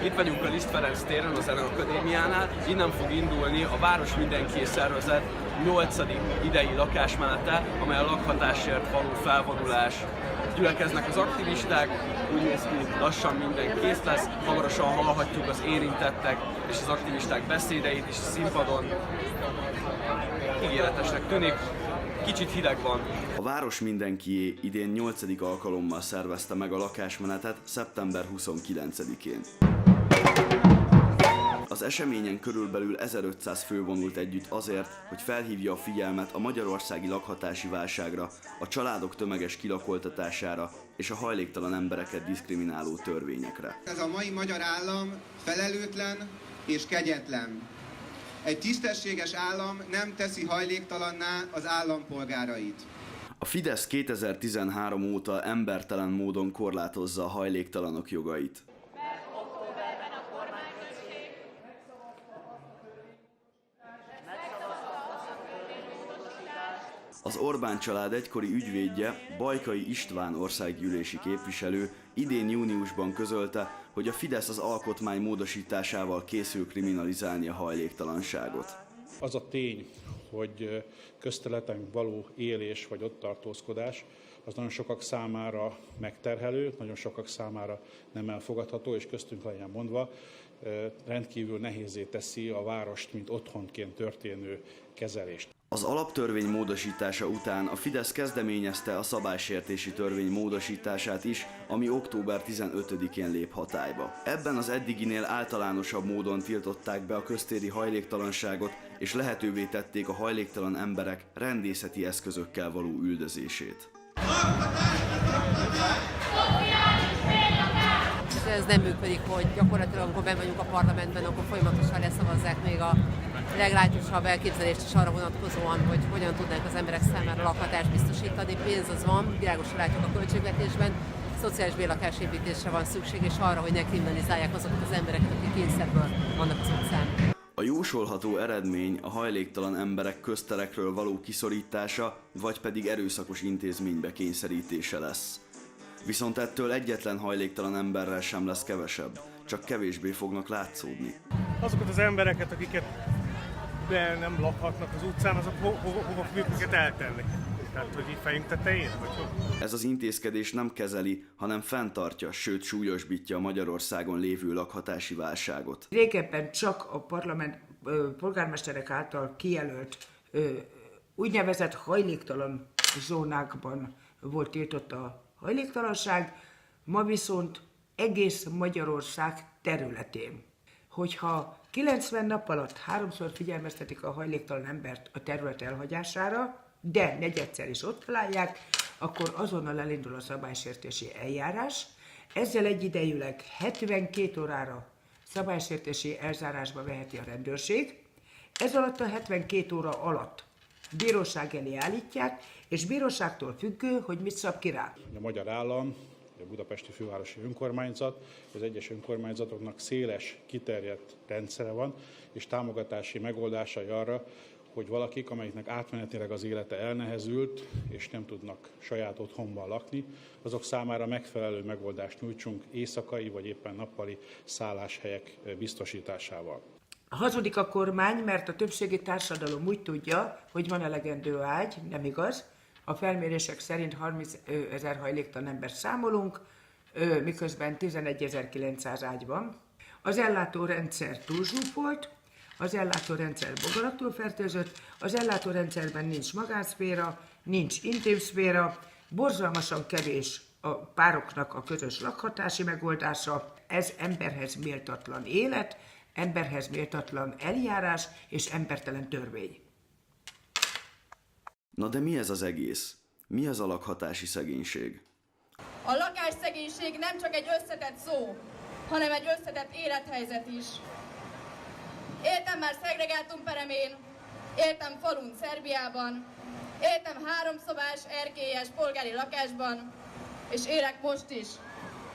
Itt vagyunk a Liszt Ferenc téren, a Zeneakadémiánál. Innen fog indulni a Város Mindenkié szervezet 8. idei lakásmenete, amely a lakhatásért való felvonulás. Gyülekeznek az aktivisták, úgy néz ki, lassan minden kész lesz, hamarosan hallhatjuk az érintettek és az aktivisták beszédeit is a színpadon. Ígéretesnek tűnik, kicsit hideg van. A Város Mindenkié idén 8. alkalommal szervezte meg a lakásmenetet szeptember 29-én. Az eseményen körülbelül 1500 fő vonult együtt azért, hogy felhívja a figyelmet a magyarországi lakhatási válságra, a családok tömeges kilakoltatására és a hajléktalan embereket diszkrimináló törvényekre. Ez a mai magyar állam felelőtlen és kegyetlen. Egy tisztességes állam nem teszi hajléktalanná az állampolgárait. A Fidesz 2013 óta embertelen módon korlátozza a hajléktalanok jogait. Az Orbán család egykori ügyvédje, Bajkai István országgyűlési képviselő idén júniusban közölte, hogy a Fidesz az alkotmány módosításával készül kriminalizálni a hajléktalanságot. Az a tény, hogy közterületen való élés vagy ott tartózkodás, az nagyon sokak számára megterhelő, nagyon sokak számára nem elfogadható, és köztünk legyen mondva, rendkívül nehézzé teszi a várost, mint otthonként történő kezelést. Az alaptörvény módosítása után a Fidesz kezdeményezte a szabálysértési törvény módosítását is, ami október 15-én lép hatályba. Ebben az eddiginél általánosabb módon tiltották be a köztéri hajléktalanságot, és lehetővé tették a hajléktalan emberek rendészeti eszközökkel való üldözését. Ez nem működik, hogy gyakorlatilag amikor benn vagyunk a parlamentben, akkor folyamatosan leszavazzák még a leglájtosabb elképzelést is arra vonatkozóan, hogy hogyan tudnánk az emberek számára lakhatást biztosítani. Pénz az van, világosan látjuk a költségvetésben, szociális bérlakásépítésre van szükség, és arra, hogy ne kriminalizálják azokat az embereket, akik kényszerből vannak az utcán. A jósolható eredmény a hajléktalan emberek közterekről való kiszorítása, vagy pedig erőszakos intézménybe kényszerítése lesz. Viszont ettől egyetlen hajléktalan emberrel sem lesz kevesebb, csak kevésbé fognak látszódni. Azokat az embereket, akiket nem lakhatnak az utcán, azok hova fogjuk őket eltenni? Tehát, hogy így fejünk tetején? Ez az intézkedés nem kezeli, hanem fenntartja, sőt súlyosbítja a Magyarországon lévő lakhatási válságot. Régebben csak a polgármesterek által kijelölt úgynevezett hajléktalan zónákban volt tiltott a hajléktalanság, ma viszont egész Magyarország területén. Hogyha 90 nap alatt 3-szor figyelmeztetik a hajléktalan embert a terület elhagyására, de negyedszer is ott találják, akkor azonnal elindul a szabálysértési eljárás. Ezzel egyidejűleg 72 órára szabálysértési elzárásba veheti a rendőrség. Ez alatt a 72 óra alatt bíróság elé állítják, és bíróságtól függő, hogy mit szab ki rá. A magyar állam, a budapesti fővárosi önkormányzat, az egyes önkormányzatoknak széles, kiterjedt rendszere van, és támogatási megoldásai arra, hogy valakik, amelyiknek átmenetileg az élete elnehezült, és nem tudnak saját otthonban lakni, azok számára megfelelő megoldást nyújtsunk éjszakai vagy éppen nappali szálláshelyek biztosításával. Hazudik a kormány, mert a többségi társadalom úgy tudja, hogy van elegendő ágy, nem igaz. A felmérések szerint 30 000 hajléktalan embert számolunk, miközben 11.900 ágy van. Az ellátórendszer túlzsúfolt, az ellátórendszer bogaraktól fertőzött, az ellátórendszerben nincs magánszféra, nincs intim szféra, borzalmasan kevés a pároknak a közös lakhatási megoldása. Ez emberhez méltatlan élet, emberhez méltatlan eljárás és embertelen törvény. Na de mi ez az egész? Mi az a lakhatási szegénység? A lakásszegénység nem csak egy összetett szó, hanem egy összetett élethelyzet is. Éltem már szegregátum peremén, éltem falun Szerbiában, éltem 3 szobás, erkélyes polgári lakásban, és élek most is,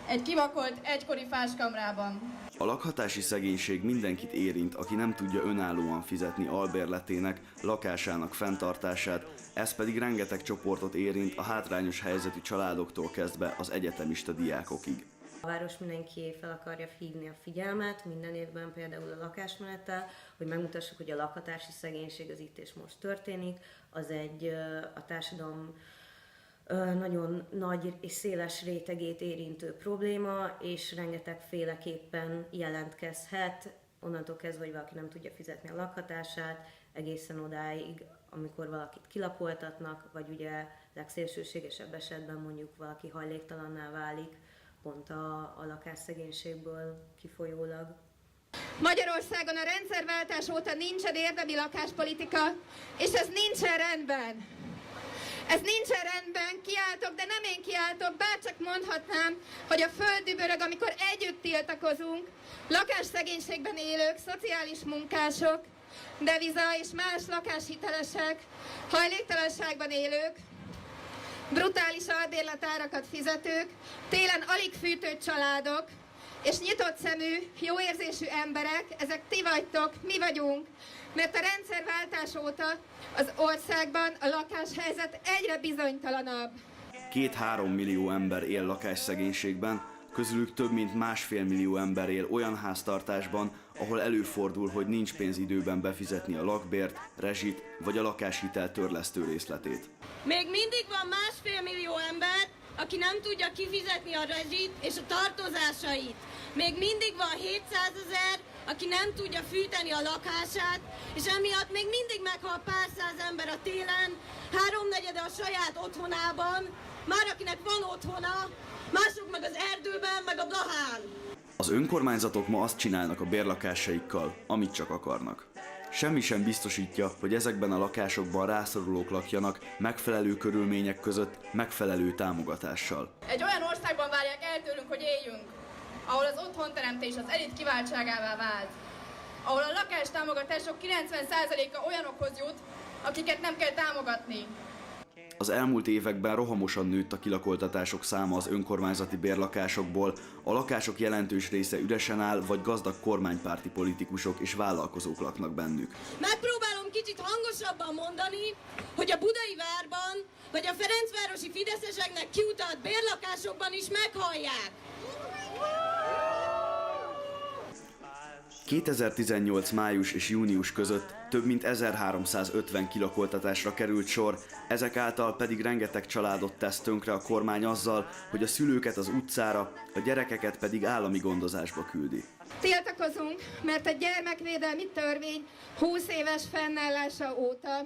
egy kivakolt egykori fáskamrában. A lakhatási szegénység mindenkit érint, aki nem tudja önállóan fizetni albérletének, lakásának fenntartását, ez pedig rengeteg csoportot érint a hátrányos helyzetű családoktól kezdve az egyetemista diákokig. A város mindenki fel akarja hívni a figyelmet, minden évben például a lakásmenettel, hogy megmutassuk, hogy a lakhatási szegénység az itt és most történik, az egy a társadalom nagyon nagy és széles rétegét érintő probléma, és rengetegféleképpen jelentkezhet, onnantól kezdve, hogy valaki nem tudja fizetni a lakhatását, egészen odáig, amikor valakit kilakoltatnak, vagy ugye legszélsőségesebb esetben mondjuk valaki hajléktalanná válik, pont a lakásszegénységből kifolyólag. Magyarországon a rendszerváltás óta nincsen érdemi lakáspolitika, és ez nincsen rendben. Ez nincsen rendben, kiáltok, de nem én kiáltok, bárcsak mondhatnám, hogy a föld dübörög, amikor együtt tiltakozunk, lakásszegénységben élők, szociális munkások, deviza és más lakáshitelesek, hajléktalanságban élők, brutális albérletárakat fizetők, télen alig fűtött családok, és nyitott szemű, jó érzésű emberek, ezek ti vagytok, mi vagyunk, mert a rendszerváltás óta az országban a lakáshelyzet egyre bizonytalanabb. 2-3 millió ember él lakásszegénységben, közülük több mint 1,5 millió ember él olyan háztartásban, ahol előfordul, hogy nincs pénz időben befizetni a lakbért, rezsit vagy a lakáshitel törlesztő részletét. Még mindig van 1,5 millió ember, aki nem tudja kifizetni a rezsit és a tartozásait. Még mindig van 700 000, aki nem tudja fűteni a lakását, és emiatt még mindig meghal pár száz ember a télen, 3/4 a saját otthonában, már akinek van otthona, mások meg az erdőben, meg a Blahán. Az önkormányzatok ma azt csinálnak a bérlakásaikkal, amit csak akarnak. Semmi sem biztosítja, hogy ezekben a lakásokban rászorulók lakjanak megfelelő körülmények között, megfelelő támogatással. Egy olyan országban várják el tőlünk, hogy éljünk, ahol az otthonteremtés az elit kiváltságává vált, ahol a lakástámogatások 90%-a olyanokhoz jut, akiket nem kell támogatni. Az elmúlt években rohamosan nőtt a kilakoltatások száma az önkormányzati bérlakásokból, a lakások jelentős része üresen áll, vagy gazdag kormánypárti politikusok és vállalkozók laknak bennük. Megpróbálom kicsit hangosabban mondani, hogy a Budai várban, vagy a Ferencvárosi fideszeseknek kiutalt bérlakásokban is meghallják. 2018. május és június között több mint 1350 kilakoltatásra került sor, ezek által pedig rengeteg családot tesz tönkre a kormány azzal, hogy a szülőket az utcára, a gyerekeket pedig állami gondozásba küldi. Tiltakozunk, mert a gyermekvédelmi törvény 20 éves fennállása óta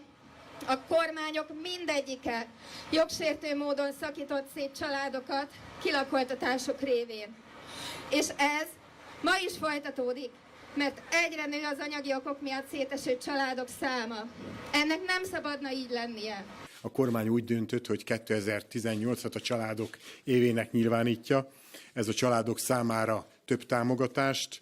a kormányok mindegyike jogsértő módon szakított szét családokat kilakoltatások révén. És ez ma is folytatódik, mert egyre nő az anyagi okok miatt széteső családok száma. Ennek nem szabadna így lennie. A kormány úgy döntött, hogy 2018-at a családok évének nyilvánítja. Ez a családok számára több támogatást,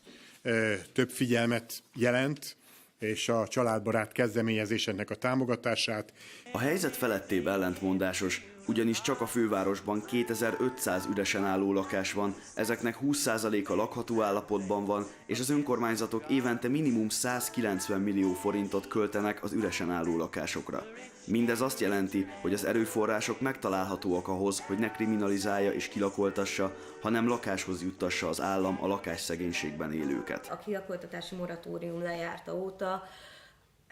több figyelmet jelent, és a családbarát kezdeményezéseknek a támogatását. A helyzet felettébb ellentmondásos, ugyanis csak a fővárosban 2500 üresen álló lakás van, ezeknek 20%-a lakható állapotban van, és az önkormányzatok évente minimum 190 millió forintot költenek az üresen álló lakásokra. Mindez azt jelenti, hogy az erőforrások megtalálhatóak ahhoz, hogy ne kriminalizálja és kilakoltassa, hanem lakáshoz juttassa az állam a lakásszegénységben élőket. A kilakoltatási moratórium lejárta óta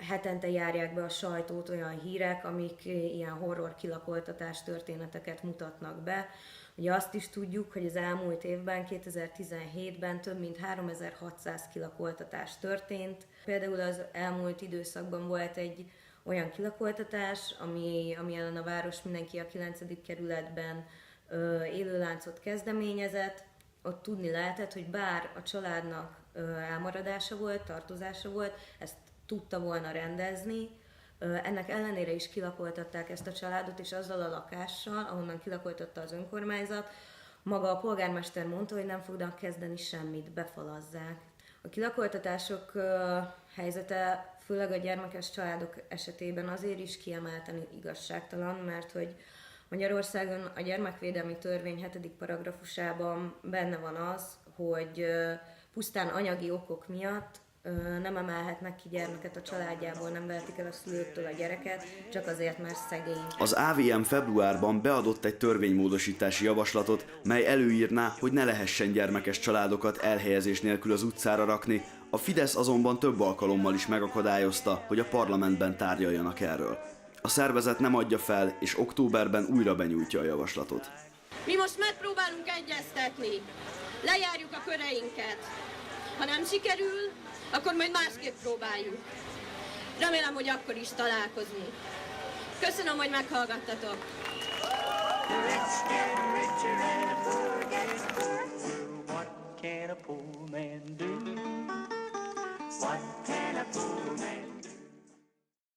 hetente járják be a sajtót olyan hírek, amik ilyen horror kilakoltatás történeteket mutatnak be. Ugye azt is tudjuk, hogy az elmúlt évben, 2017-ben több mint 3600 kilakoltatás történt. Például az elmúlt időszakban volt egy olyan kilakoltatás, ami ellen a város mindenki a 9. kerületben élőláncot kezdeményezett. Ott tudni lehetett, hogy bár a családnak elmaradása volt, tartozása volt, ezt tudta volna rendezni, ennek ellenére is kilakoltatták ezt a családot, és azzal a lakással, ahonnan kilakoltatta az önkormányzat, maga a polgármester mondta, hogy nem fognak kezdeni semmit, befalazzák. A kilakoltatások helyzete, főleg a gyermekes családok esetében azért is kiemelten igazságtalan, mert hogy Magyarországon a gyermekvédelmi törvény 7. paragrafusában benne van az, hogy pusztán anyagi okok miatt nem emelhetnek ki gyermeket a családjából, nem vehetik el a szülőktől a gyereket, csak azért, mert szegény. Az AVM februárban beadott egy törvénymódosítási javaslatot, mely előírná, hogy ne lehessen gyermekes családokat elhelyezés nélkül az utcára rakni, a Fidesz azonban több alkalommal is megakadályozta, hogy a parlamentben tárgyaljanak erről. A szervezet nem adja fel, és októberben újra benyújtja a javaslatot. Mi most megpróbálunk egyeztetni, lejárjuk a köreinket. Ha nem sikerül, akkor majd másképp próbáljuk. Remélem, hogy akkor is találkozunk. Köszönöm, hogy meghallgattatok.